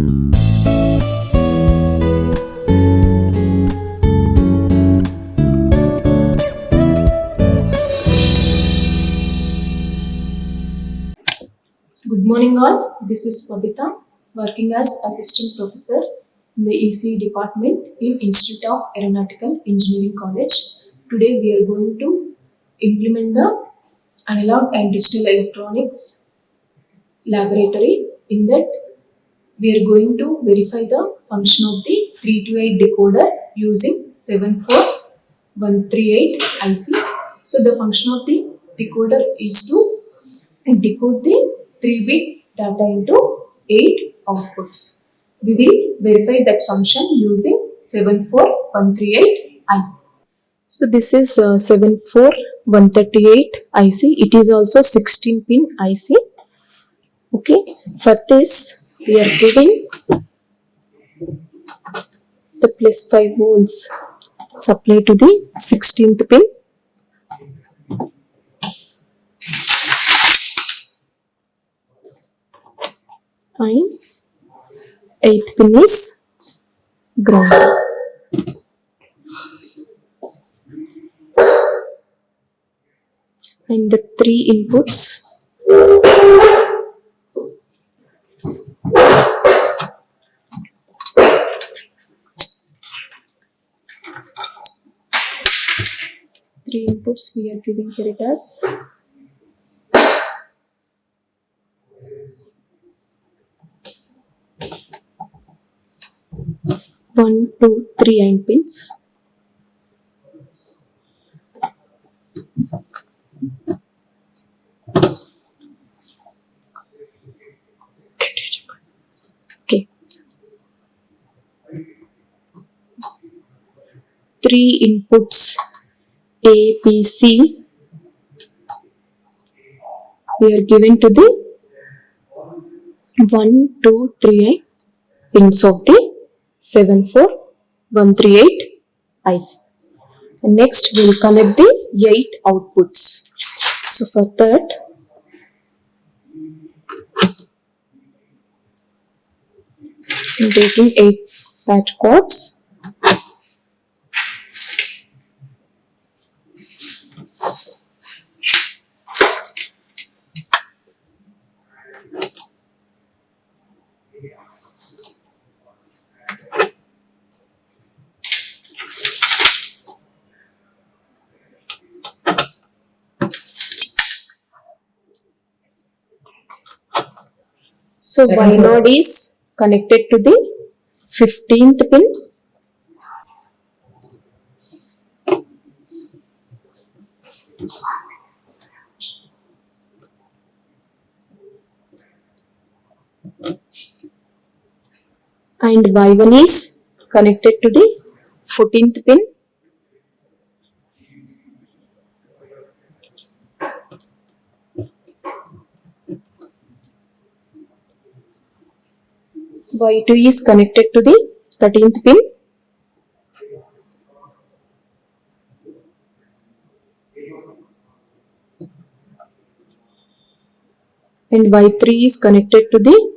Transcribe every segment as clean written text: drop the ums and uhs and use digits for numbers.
Good morning all, this is Babita, working as Assistant Professor in the ECE department in Institute of Aeronautical Engineering College. Today we are going to implement the analog and digital electronics laboratory. In that we are going to verify the function of the 328 decoder using 74138 IC. So the function of the decoder is to decode the 3-bit data into 8 outputs. We will verify that function using 74138 IC. So this is 74138 IC. It is also 16 pin IC. Okay. For this we are giving the plus 5 volts supply to the 16th pin. And 8th pin is ground. And the 3 inputs we are giving here it as 1, 2, 3 and pins. Okay. 3 inputs A, B, C we are given to the 1, 2, 3 pins of the 74138 IC. And next we will connect the 8 outputs. So for that I am taking 8 patch cords. So Y node is connected to the 15th pin. And Y1 is connected to the 14th pin. Y2 is connected to the 13th pin. And Y3 is connected to the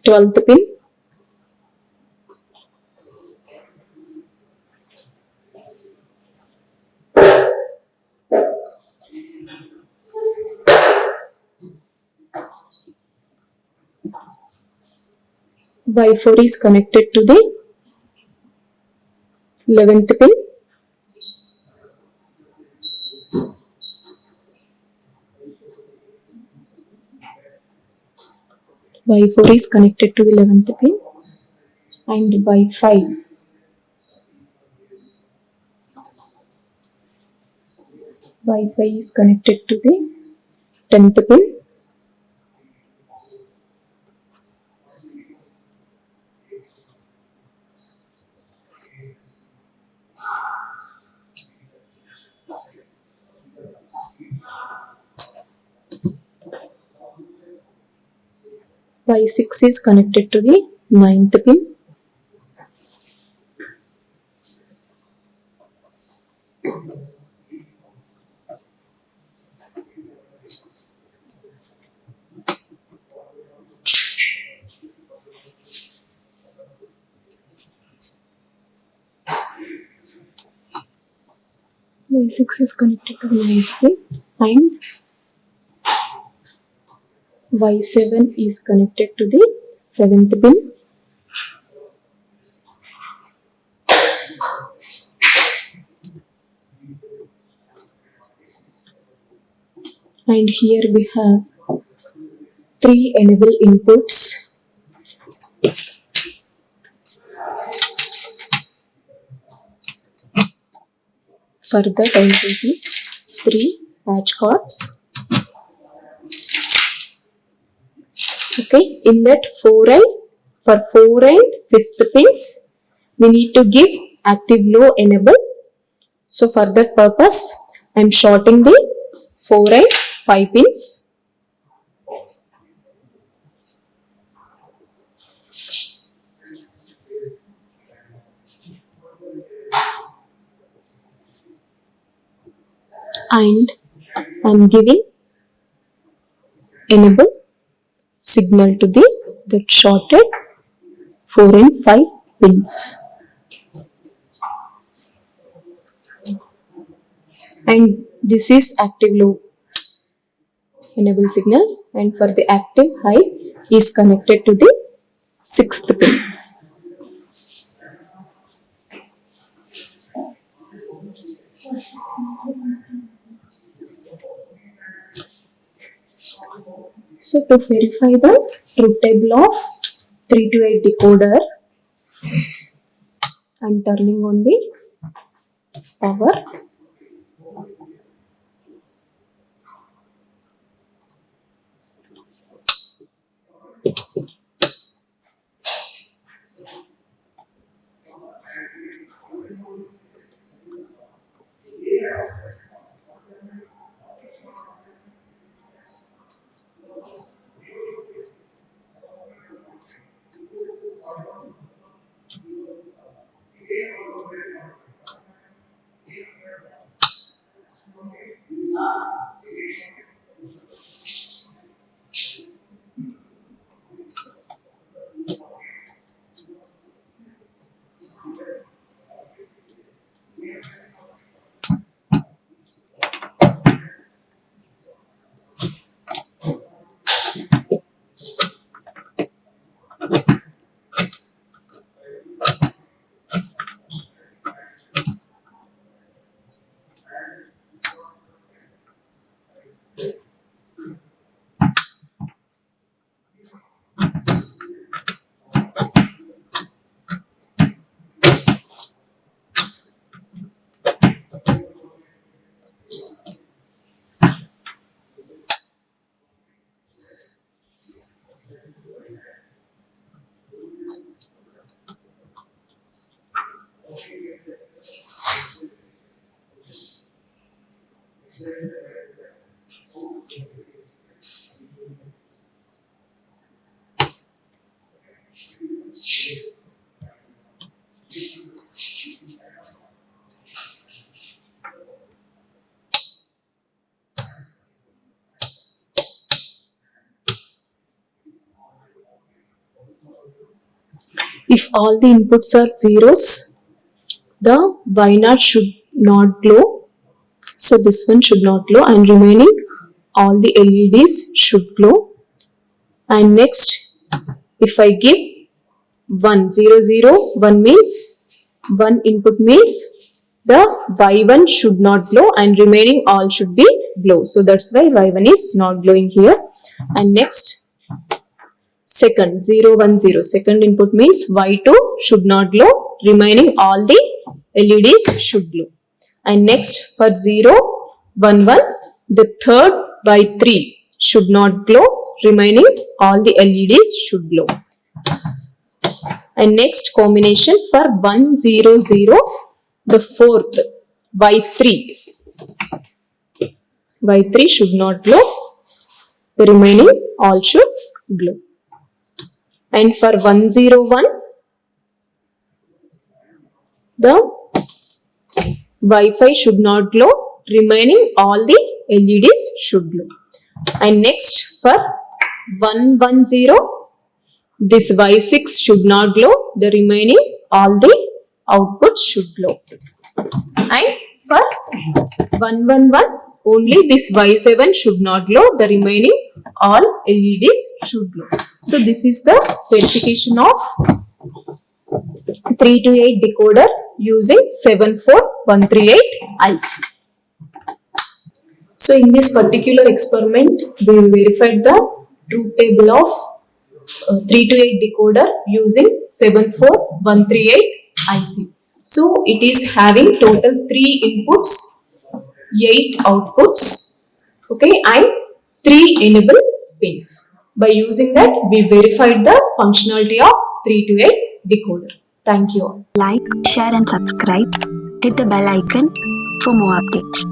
12th pin. Y4 is connected to the 11th pin. Y4 is connected to the 11th pin. And Y5 is connected to the 10th pin. Y6 is connected to the 9th pin. Y6 is connected to the 9th pin and Y7 is connected to the 7th pin. And here we have 3 enable inputs. For that I will be 3 patch cords. Okay, in that 4 and for 4 and 5th pins we need to give active low enable. So for that purpose I am shorting the 4 and 5 pins. And I am giving enable signal to the that shorted 4 and 5 pins. And this is active low enable signal, and for the active high is connected to the 6th pin. So to verify the truth table of 3 to 8 decoder, I am turning on the power. If all the inputs are zeros, the Y0 should not glow. So this one should not glow, and remaining all the LEDs should glow. And next, if I give 1 0 0 1 means one input means the Y1 should not glow and remaining all should be glow. So that's why Y1 is not glowing here. And next, second 0 1 0 second input means Y2 should not glow, remaining all the LEDs should glow. And next, for 0 1 1 the third Y3 should not glow, remaining all the LEDs should glow. And next combination for 1 0 0 the fourth Y3 should not glow, the remaining all should glow. And for 1 0 1 the Wi-Fi should not glow, remaining all the LEDs should glow. And next, for 1 1 0 this Y6 should not glow, the remaining all the outputs should glow. And for 111, only this Y7 should not glow, the remaining all LEDs should glow. So this is the verification of 3 to 8 decoder using 74138 IC. So in this particular experiment, we verified the truth table of 3 to 8 decoder using 74138 IC. So it is having total 3 inputs, 8 outputs, okay, and 3 enable pins. By using that, we verified the functionality of 3 to 8 decoder. Thank you all. Like, share and subscribe. Hit the bell icon for more updates.